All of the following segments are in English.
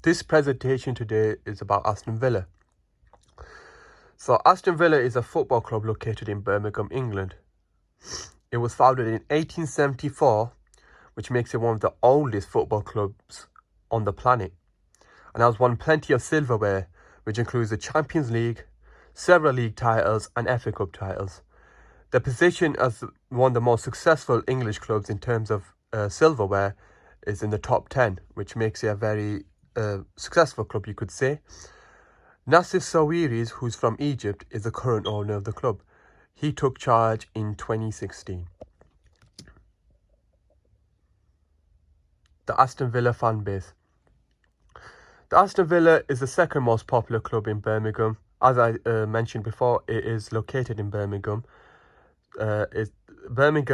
This presentation today is about Aston Villa. So Aston Villa is a football club located in Birmingham, England. It was founded in 1874, which makes it one of the oldest football clubs on the planet, and has won plenty of silverware, which includes the Champions League, several league titles and FA Cup titles. The position as one of the most successful English clubs in terms of silverware is in the top 10, which makes it a very successful club, you could say. Nassif Sawiris, who's from Egypt, is the current owner of the club. He took charge in 2016. The Aston Villa fan base. The Aston Villa is the second most popular club in Birmingham. As I mentioned before, it is located in Birmingham. Bearing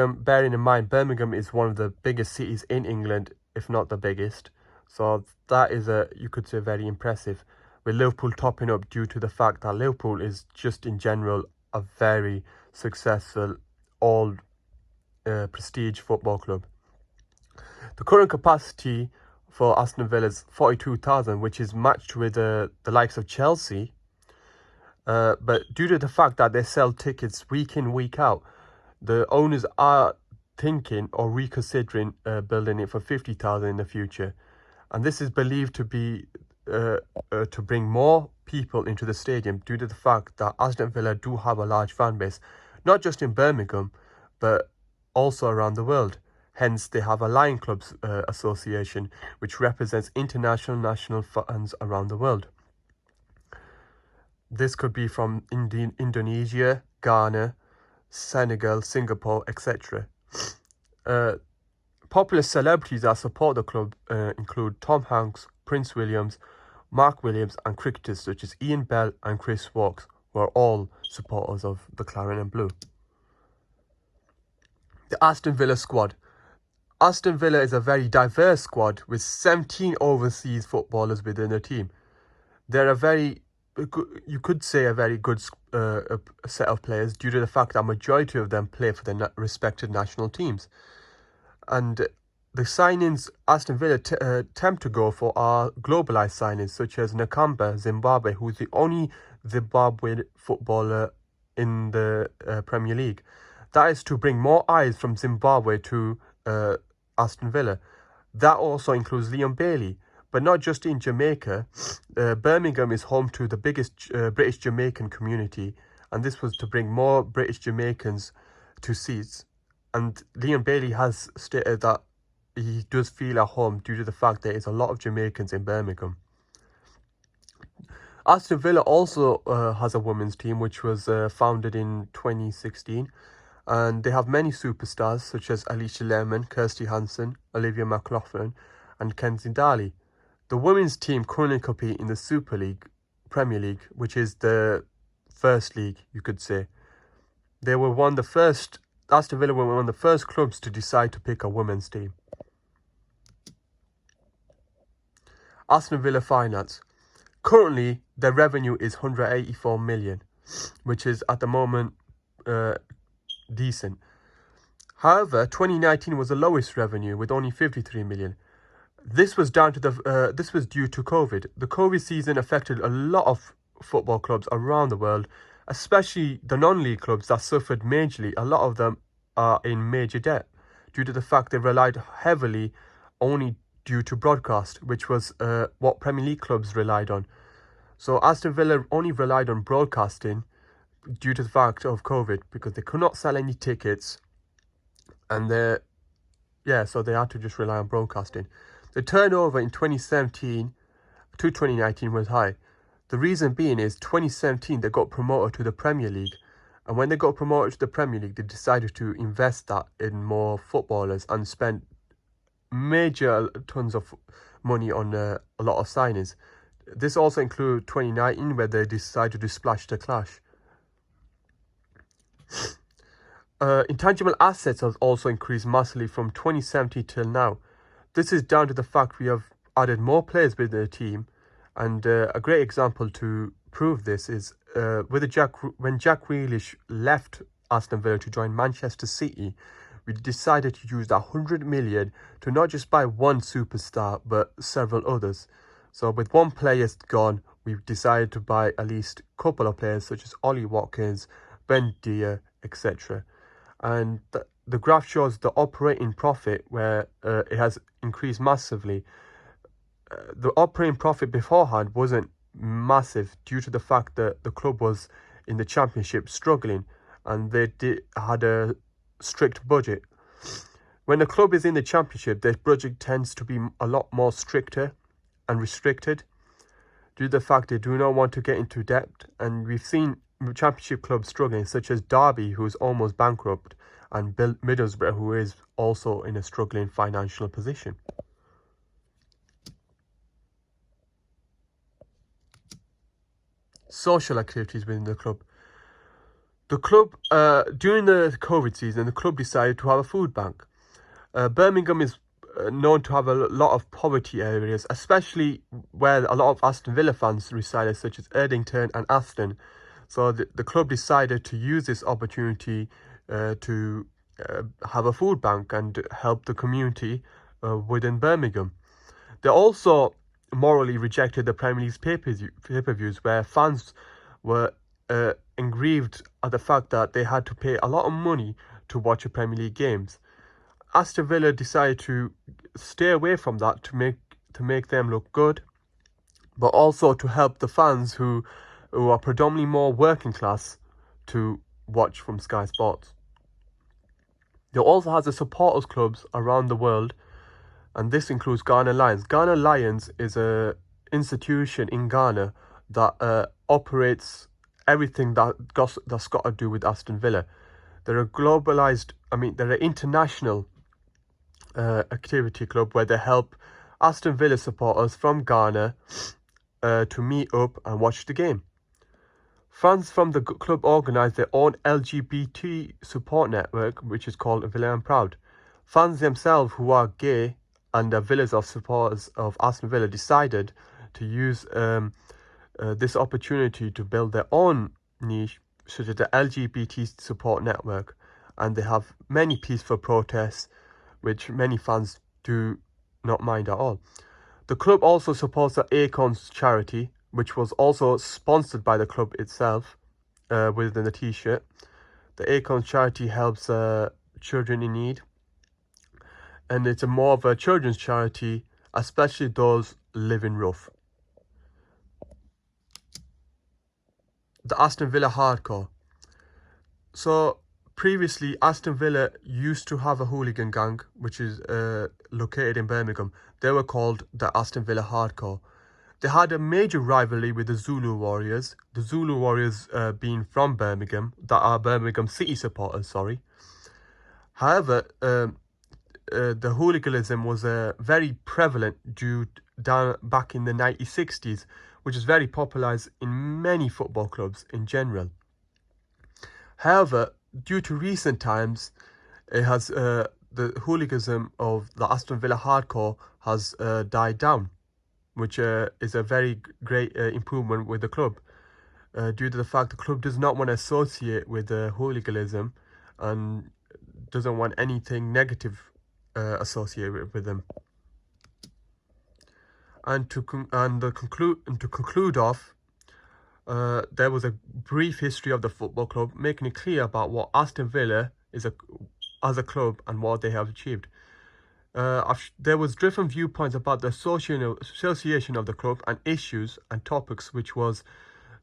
in mind, Birmingham is one of the biggest cities in England, if not the biggest. So that is, you could say, very impressive, with Liverpool topping up due to the fact that Liverpool is just in general a very successful, old, prestige football club. The current capacity for Aston Villa is 42,000, which is matched with the likes of Chelsea. But due to the fact that they sell tickets week in, week out, the owners are thinking or reconsidering building it for 50,000 in the future. And this is believed to be to bring more people into the stadium due to the fact that Aston Villa do have a large fan base, not just in Birmingham, but also around the world. Hence, they have a Lion Clubs association, which represents international national fans around the world. This could be from Indonesia, Ghana, Senegal, Singapore, etc. Popular celebrities that support the club include Tom Hanks, Prince Williams, Mark Williams, and cricketers such as Ian Bell and Chris Woakes, who are all supporters of the Claret and Blue. The Aston Villa squad. Aston Villa is a very diverse squad with 17 overseas footballers within the team. They're a very, you could say, a very good set of players due to the fact that a majority of them play for their respective national teams. And the signings Aston Villa attempt to go for are globalised signings, such as Nakamba, Zimbabwe, who's the only Zimbabwean footballer in the Premier League. That is to bring more eyes from Zimbabwe to Aston Villa. That also includes Liam Bailey, but not just in Jamaica. Birmingham is home to the biggest British Jamaican community, and this was to bring more British Jamaicans to seats. And Liam Bailey has stated that he does feel at home due to the fact there is a lot of Jamaicans in Birmingham. Aston Villa also has a women's team, which was founded in 2016. And they have many superstars such as Alicia Lemon, Kirsty Hansen, Olivia McLaughlin, and Kenzie Daly. The women's team currently compete in the Super League, Premier League, which is the first league, you could say. Aston Villa were one of the first clubs to decide to pick a women's team. Aston Villa finance. Currently, their revenue is 184 million, which is at the moment decent. However, 2019 was the lowest revenue with only 53 million. This was due to COVID. The COVID season affected a lot of football clubs around the world, especially the non-league clubs that suffered majorly. A lot of them are in major debt due to the fact they relied heavily only due to broadcast, which was what Premier League clubs relied on. So Aston Villa only relied on broadcasting due to the fact of COVID, because they could not sell any tickets, and so they had to just rely on broadcasting. The turnover in 2017 to 2019 was high. The reason being is 2017 they got promoted to the Premier League, and when they got promoted to the Premier League, they decided to invest that in more footballers and spend major tons of money on a lot of signings. This also included 2019, where they decided to splash the clash. Intangible assets have also increased massively from 2017 till now. This is down to the fact we have added more players with the team, and a great example to prove this is when Jack Grealish left Aston Villa to join Manchester City. We decided to use that 100 million to not just buy one superstar but several others. So with one player gone, we've decided to buy at least a couple of players such as Ollie Watkins, Ben Deer, etc. And the graph shows the operating profit where it has increased massively. The operating profit beforehand wasn't massive due to the fact that the club was in the championship struggling and they had a strict budget. When the club is in the championship, their budget tends to be a lot more stricter and restricted due to the fact they do not want to get into debt. And we've seen championship clubs struggling, such as Derby, who is almost bankrupt, and Middlesbrough, who is also in a struggling financial position. Social activities within the club. The club, during the COVID season, the club decided to have a food bank. Birmingham is known to have a lot of poverty areas, especially where a lot of Aston Villa fans resided, such as Erdington and Aston. So the club decided to use this opportunity to have a food bank and help the community within Birmingham. They also morally rejected the Premier League's pay-per-views, where fans were aggrieved at the fact that they had to pay a lot of money to watch the Premier League games. Aston Villa decided to stay away from that to make them look good, but also to help the fans who are predominantly more working class to watch from Sky Sports. There also has the supporters clubs around the world, and this includes Ghana Lions. Ghana Lions is an institution in Ghana that operates everything that's got to do with Aston Villa. They're they're an international activity club where they help Aston Villa supporters from Ghana to meet up and watch the game. Fans from the club organise their own LGBT support network, which is called Villa and Proud. Fans themselves who are gay and the villas of supporters of Aston Villa decided to use this opportunity to build their own niche, such as the LGBT support network, and they have many peaceful protests, which many fans do not mind at all. The club also supports the Acorns charity, which was also sponsored by the club itself within the t-shirt. The Acorns charity helps children in need, and it's more of a children's charity, especially those living rough. The Aston Villa Hardcore. So previously, Aston Villa used to have a hooligan gang, which is located in Birmingham. They were called the Aston Villa Hardcore. They had a major rivalry with the Zulu Warriors. The Zulu Warriors being from Birmingham, that are Birmingham City supporters, sorry. However, the hooliganism was very prevalent back in the 1960s, which is very popularised in many football clubs in general. However, due to recent times, it has the hooliganism of the Aston Villa Hardcore has died down, which is a very great improvement with the club, due to the fact the club does not want to associate with hooliganism and doesn't want anything negative associated with them. And to conclude off, there was a brief history of the football club, making it clear about what Aston Villa is as a club and what they have achieved. There was different viewpoints about the association of the club and issues and topics which was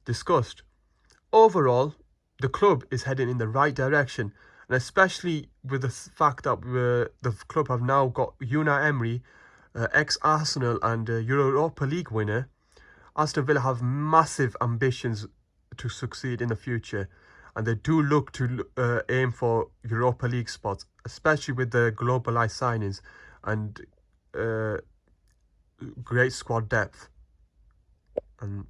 discussed. Overall, the club is heading in the right direction, and especially with the fact that the club have now got Unai Emery, ex-Arsenal and Europa League winner. Aston Villa have massive ambitions to succeed in the future, and they do look to aim for Europa League spots, especially with the globalised signings and great squad depth. And